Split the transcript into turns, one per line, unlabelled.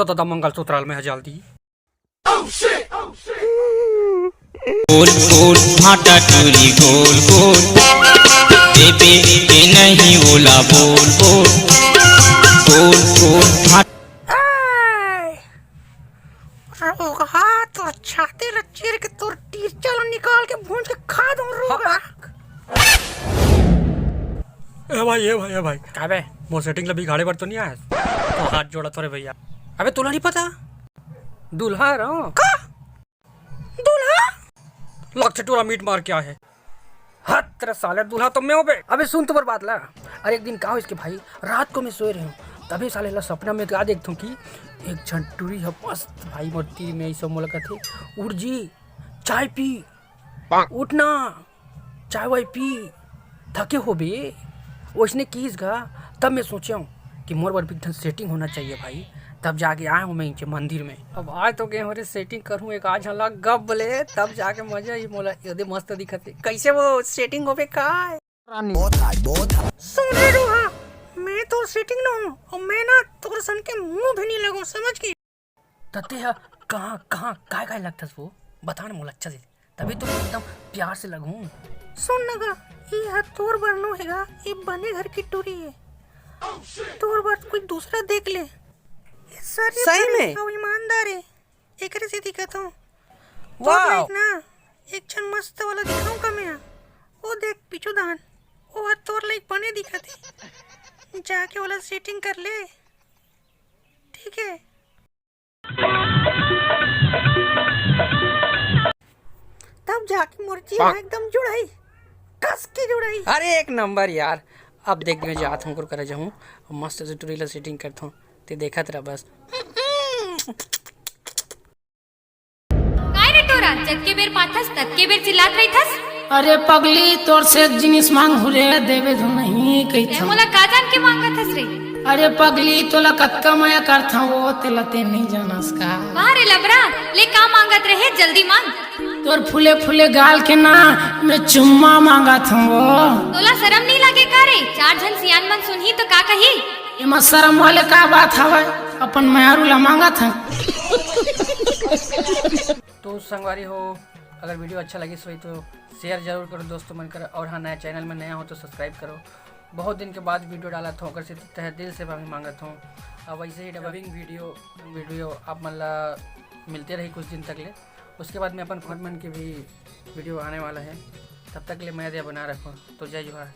दादा मंगलसूत्र में जल्दी।
गोल गोल भाटा टूरी गोल गोल देवे के नहीं बोला बोल बोल गोल गोल
तो छाती चीर के तोर टीचर निकाल के भूंज के खा दूं रोगा। ए भाई काबे वो सेटिंग लबी गाड़ी पर तो नहीं आया तो हाथ जोड़ा तोरे भैया। अबे तोला नहीं पता दूल्हा रहो का दूल्हा लक्ष्य टोला मीट मार क्या है हाथ तेरा साले दूल्हा तो मैं हो बे। अबे सुन तो बर्बाद ला। अरे एक दिन कहा इसके भाई रात को मैं सोए रही हूँ तभी साले ला सपना में क्या देखता हूँ कि एक झंटूरी है मस्त भाई मोती में सब मुलाकात थे। उठ जी चाय पी उठना चाय वाय पी थके हो बे उसने कीस गा। तब मैं सोचा हूँ कि मोर बार ढंग सेटिंग होना चाहिए भाई तब जाके आया हूँ मैं इनके मंदिर में। अब आज तो गए हो रे सेटिंग करूँ एक आज हला गप बोले तब जाके मजा ही मोला यदि मस्त दिखते कैसे वो सेटिंग हो बे का सुन रे रूहा मैं तो सेटिंग ना हूँ और मैं ना तोर सन के मुंह भी नहीं लगूं समझ की तते है कहाँ कहाँ काय लगता वो बता ना मोला अच्छा से तभी तो एकदम प्यार से लगूं। सुन नगा ये है तोर बरनो हैगा ये बने घर की टूरी है तोर बार कोई दूसरा देख ले सही में ईमानदार है एक से दिखाता हूँ वाह ना एक क्षण मस्त वाला दिखाऊं का मैं वो देख पीछू दान वो हाथ तोर लाइक बने दिखाते जाके वाला सेटिंग कर ले ठीक है। तब जाके मुर्ची एकदम जुड़ाई कस के जुड़ाई। अरे एक नंबर यार अब देख मैं जात हूँ कर जाऊँ मस्त से टूरीला सेटिंग करता हूँ ते देखा तेरा बस
काय रे तोरा जग के बेर पाथस तक के बेर चिल्लात रही थस।
अरे पगली तोर से एक जिनिस मांग हुरे देवे तो नहीं कही था
मोला का जान के मांगत हस रे।
अरे पगली तोला कतका माया करथा वो तेला ते नहीं जानस का।
वाह रे लबरा ले का मांगत रहे जल्दी मांग।
तोर फूले फूले गाल के ना मैं चुम्मा मांगा था वो।
तोला शर्म नहीं लगे का रे चार जन सियान मन सुनही तो का कही
इमा शर्म वाले का बात हवे अपन मायारूला मांगा था।
तो संगवारी हो अगर वीडियो अच्छा लगे सो तो शेयर जरूर करो दोस्तों मन कर और हाँ नया चैनल में नया हो तो सब्सक्राइब करो। बहुत दिन के बाद वीडियो डाला था अगर से तहे दिल से मैं मांगत हूँ अब वैसे ही डबिंग वीडियो आप मतलब मिलते रही कुछ दिन तक ले उसके बाद में अपन फन मन के भी वीडियो आने वाला है तब तक ले मैं बना रखो तो जय जोहार।